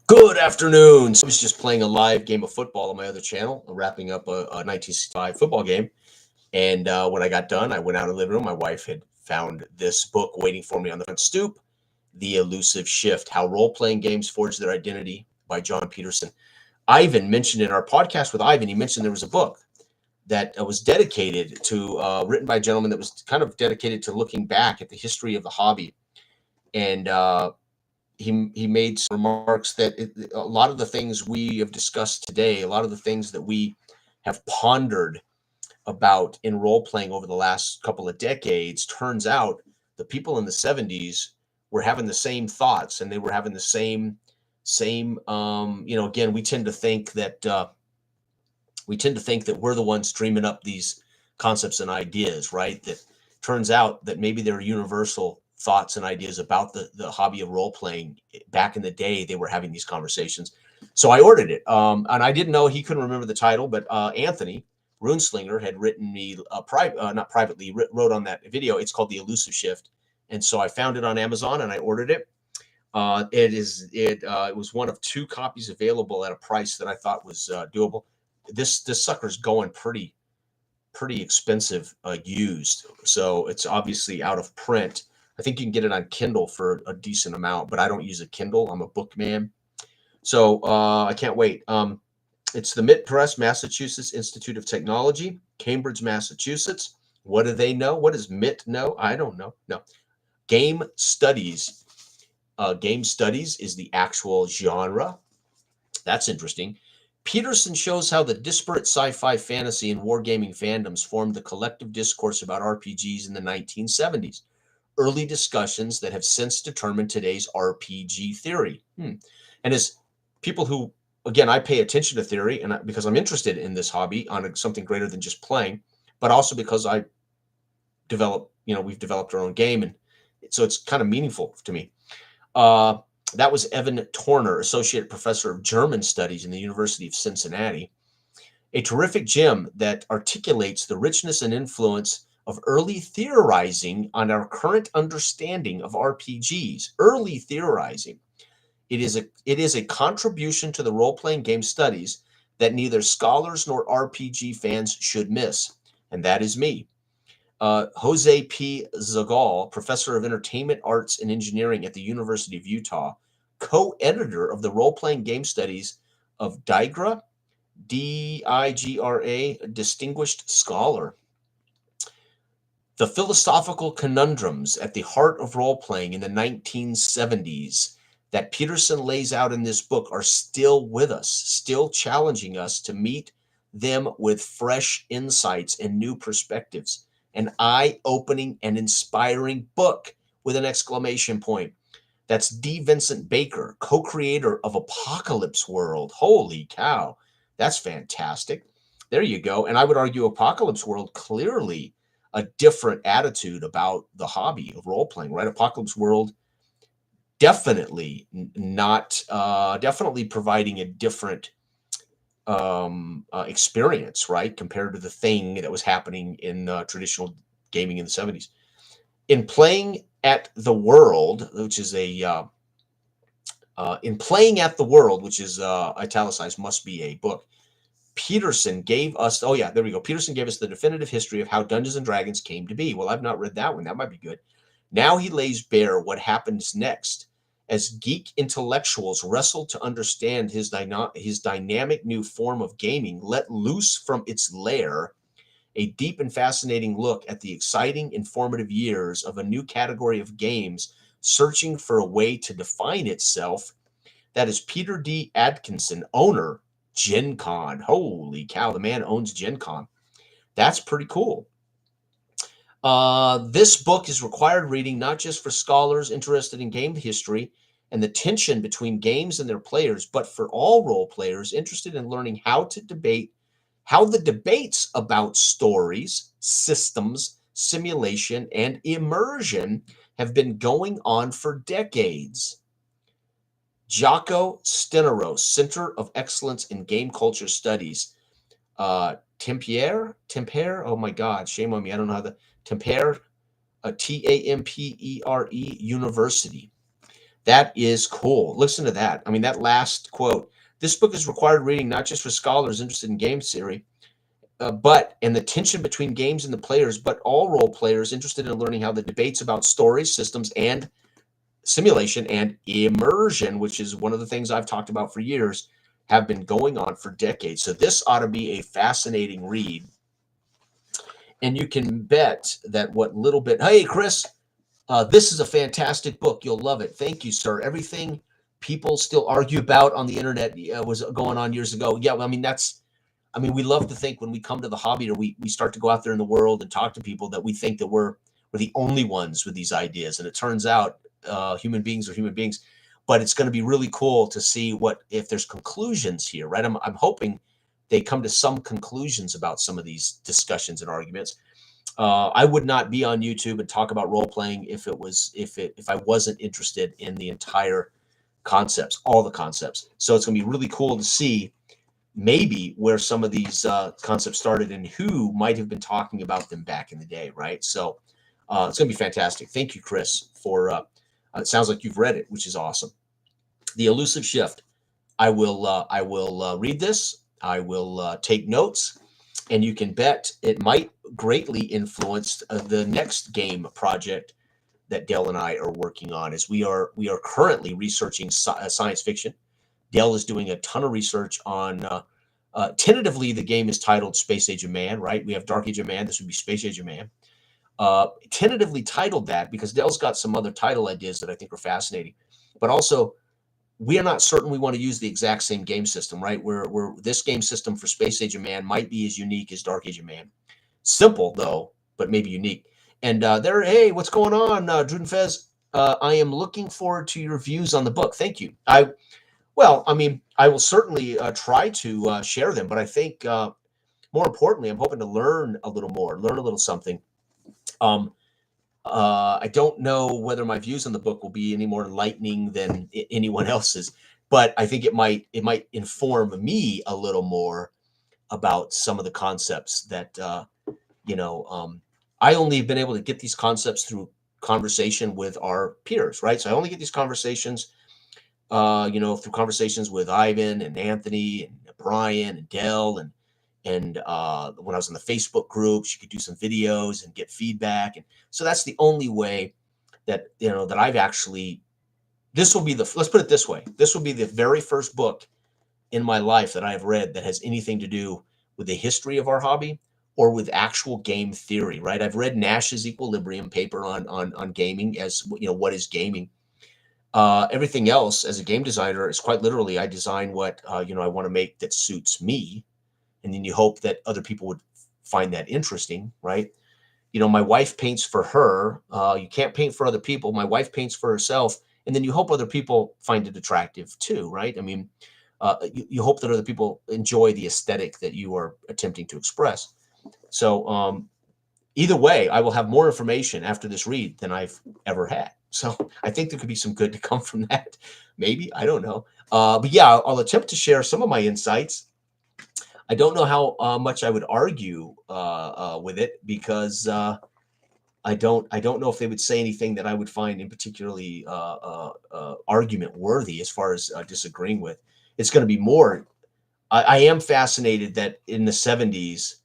Good afternoon. So I was just playing a live game of football on my other channel, wrapping up a 1965 football game. And when I got done, I went out in the living room. My wife had found this book waiting for me on the front stoop, The Elusive Shift: How Role-Playing Games Forge Their Identity by John Peterson. Ivan mentioned in our podcast with Ivan, he mentioned there was a book that was dedicated to, written by a gentleman that was kind of dedicated to looking back at the history of the hobby. And he made some remarks that a lot of the things we have discussed today, a lot of the things that we have pondered about in role playing over the last couple of decades, turns out the people in the 70s were having the same thoughts, and they were having the same again, we tend to think that we're the ones dreaming up these concepts and ideas, right? That turns out that maybe they're universal thoughts and ideas about the hobby of role playing. Back in the day, they were having these conversations. So I ordered it, and I didn't know he couldn't remember the title, but Anthony Runeslinger had written me not privately, wrote on that video. It's called The Elusive Shift, and so I found it on Amazon and I ordered it. It was one of two copies available at a price that I thought was doable. This sucker's going pretty expensive used, so it's obviously out of print. I think you can get it on Kindle for a decent amount, but I don't use a Kindle. I'm a book man, so I can't wait. It's the MIT Press, Massachusetts Institute of Technology, Cambridge, Massachusetts. What do they know? What does MIT know? I don't know. No, game studies. Game studies is the actual genre. That's interesting. Peterson shows how the disparate sci-fi, fantasy, and wargaming fandoms formed the collective discourse about RPGs in the 1970s. Early discussions that have since determined today's RPG theory. And as people who, again, I pay attention to theory, and because I'm interested in this hobby on something greater than just playing, but also because we've developed our own game, and so it's kind of meaningful to me. Uh, that was Evan Torner, Associate Professor of German Studies in the University of Cincinnati. A terrific gem that articulates the richness and influence of early theorizing on our current understanding of RPGs. Early theorizing. It is a contribution to the role-playing game studies that neither scholars nor RPG fans should miss, and that is me. Jose P. Zagal, professor of entertainment arts and engineering at the University of Utah, co-editor of the role-playing game studies of Digra, Digra, distinguished scholar. The philosophical conundrums at the heart of role-playing in the 1970s that Peterson lays out in this book are still with us, still challenging us to meet them with fresh insights and new perspectives. An eye-opening and inspiring book with an exclamation point. That's D. Vincent Baker, co-creator of Apocalypse World. Holy cow, that's fantastic. There you go. And I would argue Apocalypse World clearly a different attitude about the hobby of role-playing, right? Apocalypse World definitely definitely providing a different experience, right, compared to the thing that was happening in traditional gaming in the 70s. In Playing at the World, which is in Playing at the World, which is italicized, must be a book. Peterson gave us, oh yeah, there we go. Peterson gave us the definitive history of how Dungeons and Dragons came to be. Well, I've not read that one. That might be good. Now he lays bare what happens next as geek intellectuals wrestle to understand his dynamic new form of gaming let loose from its lair, a deep and fascinating look at the exciting, informative years of a new category of games searching for a way to define itself. That is Peter D. Atkinson, owner, Gen Con. Holy cow, the man owns Gen Con. That's pretty cool. This book is required reading not just for scholars interested in game history and the tension between games and their players, but for all role players interested in learning how the debates about stories, systems, simulation, and immersion have been going on for decades. Jaco Steneros, Center of Excellence in Game Culture Studies. Tempere, oh my God, shame on me. I don't know how Tempere, Tampere University. That is cool. Listen to that. I mean, that last quote. This book is required reading not just for scholars interested in game theory, but and the tension between games and the players, but all role players interested in learning how the debates about stories, systems, and simulation and immersion, which is one of the things I've talked about for years, have been going on for decades. So this ought to be a fascinating read. And you can bet that what little bit, hey, Chris, this is a fantastic book. You'll love it. Thank you, sir. Everything people still argue about on the internet was going on years ago. Yeah, well, I mean, we love to think when we come to the hobby or we start to go out there in the world and talk to people that we think that we're the only ones with these ideas. And it turns out human beings are human beings. But it's going to be really cool to see what if there's conclusions here, right? I'm hoping they come to some conclusions about some of these discussions and arguments. I would not be on YouTube and talk about role playing if I wasn't interested in the entire concepts, all the concepts. So it's going to be really cool to see maybe where some of these concepts started and who might have been talking about them back in the day, right? So it's going to be fantastic. Thank you, Chris, for it sounds like you've read it, which is awesome. The Elusive Shift. I will read this. I will take notes, and you can bet it might greatly influence the next game project that Dell and I are working on. As we are currently researching science fiction. Dell is doing a ton of research on. Tentatively, the game is titled Space Age of Man, right? We have Dark Age of Man. This would be Space Age of Man. Tentatively titled that because Dell's got some other title ideas that I think are fascinating. But also, we are not certain we want to use the exact same game system, right? Where this game system for Space Age of Man might be as unique as Dark Age of Man. Simple, though, but maybe unique. And hey, what's going on, Druden Fez? I am looking forward to your views on the book. Thank you. I will certainly try to share them, but I think more importantly, I'm hoping to learn a little more, learn a little something. I don't know whether my views on the book will be any more enlightening than anyone else's, but I think it might inform me a little more about some of the concepts that I only have been able to get these concepts through conversation with our peers, right? So I only get these conversations, through conversations with Ivan and Anthony and Brian and Dell and when I was in the Facebook groups, you could do some videos and get feedback. And so that's the only way that, that I've actually, let's put it this way. This will be the very first book in my life that I've read that has anything to do with the history of our hobby or with actual game theory, right? I've read Nash's Equilibrium paper on gaming as, what is gaming? Everything else as a game designer is quite literally, I design what, I want to make that suits me. And then you hope that other people would find that interesting, right? My wife paints for her. You can't paint for other people. My wife paints for herself. And then you hope other people find it attractive too, right? I mean, you hope that other people enjoy the aesthetic that you are attempting to express. So either way, I will have more information after this read than I've ever had. So I think there could be some good to come from that. Maybe, I don't know. But yeah, I'll attempt to share some of my insights. I don't know how much I would argue with it because I don't know if they would say anything that I would find in particularly argument worthy as far as disagreeing with. It's going to be more. I am fascinated that in the 70s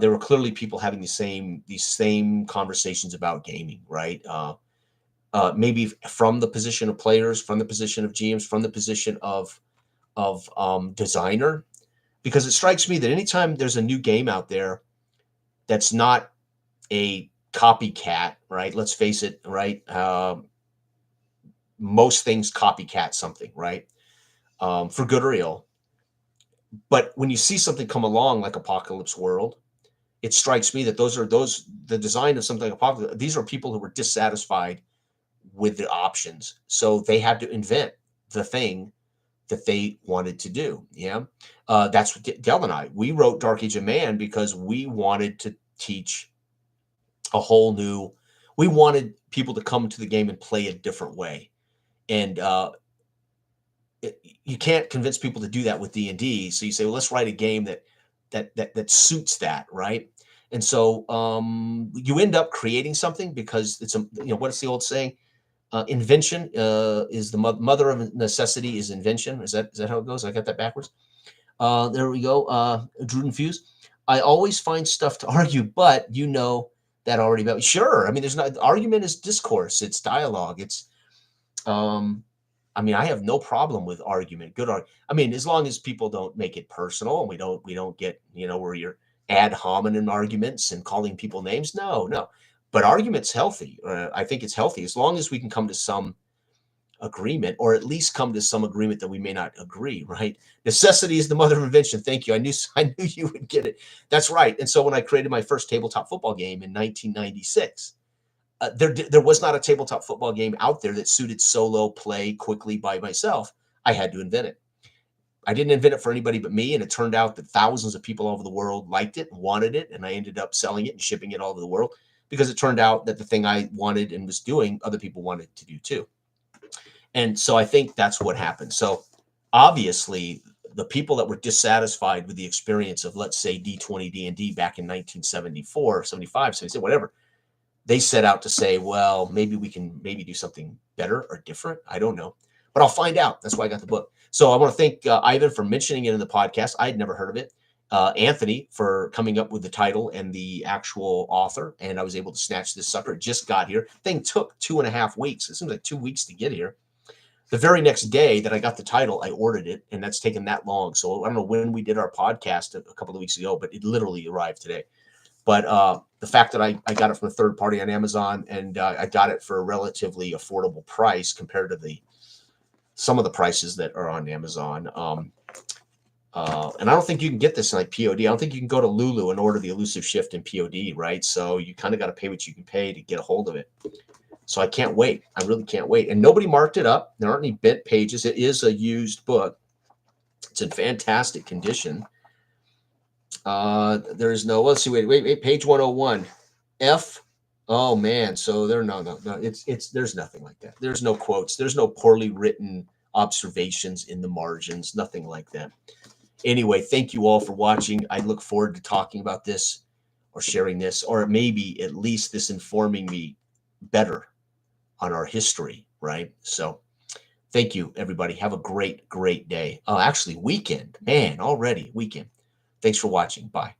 there were clearly people having these same conversations about gaming, right? Maybe from the position of players, from the position of GMs, from the position of designer. Because it strikes me that anytime there's a new game out there that's not a copycat, right? Let's face it, right? Most things copycat something, right? For good or ill. But when you see something come along like Apocalypse World, it strikes me that the design of something like Apocalypse. These are people who were dissatisfied with the options, so they had to invent the thing that they wanted to do. Yeah. That's what Dell and we wrote Dark Age of Man because we wanted to teach we wanted people to come to the game and play a different way. And you can't convince people to do that with D&D. So you say, well, let's write a game that suits that. Right. And so you end up creating something because it's what's the old saying? Invention is the mother of necessity is invention. Is that how it goes? I got that backwards. There we go. Druden Fuse. I always find stuff to argue, but you know that already about. Sure. I mean, there's not argument is discourse. It's dialogue. It's I mean, I have no problem with argument. I mean, as long as people don't make it personal and we don't get, where you're ad hominem arguments and calling people names. No, no. But argument's healthy. I think it's healthy as long as we can come to some agreement, or at least come to some agreement that we may not agree, right? Necessity is the mother of invention. Thank you. I knew you would get it. That's right. And so when I created my first tabletop football game in 1996, there was not a tabletop football game out there that suited solo play quickly by myself. I had to invent it. I didn't invent it for anybody but me, and it turned out that thousands of people all over the world liked it and wanted it, and I ended up selling it and shipping it all over the world because it turned out that the thing I wanted and was doing, other people wanted to do too. And so I think that's what happened. So obviously, the people that were dissatisfied with the experience of, let's say, D20 D&D back in 1974, 75, 76, whatever, they set out to say, well, maybe we can do something better or different. I don't know, but I'll find out. That's why I got the book. So I want to thank Ivan for mentioning it in the podcast. I had never heard of it. Anthony for coming up with the title and the actual author, and I was able to snatch this sucker. It just got here. Thing took 2.5 weeks. It seems like 2 weeks to get here. The very next day that I got the title, I ordered it, and that's taken that long. So I don't know when we did our podcast a couple of weeks ago, but it literally arrived today. But the fact that I got it from a third party on Amazon, and I got it for a relatively affordable price compared to some of the prices that are on Amazon. And I don't think you can get this in like POD. I don't think you can go to Lulu and order the Elusive Shift in POD, right? So you kind of got to pay what you can pay to get a hold of it. So I can't wait. I really can't wait. And nobody marked it up. There aren't any bent pages. It is a used book. It's in fantastic condition. There's no, let's see, wait, page 101. F. Oh man. So no. There's nothing like that. There's no quotes. There's no poorly written observations in the margins. Nothing like that. Anyway, thank you all for watching. I look forward to talking about this or sharing this, or maybe at least this informing me better on our history, right? So thank you, everybody. Have a great, great day. Actually, weekend. Man, already weekend. Thanks for watching. Bye.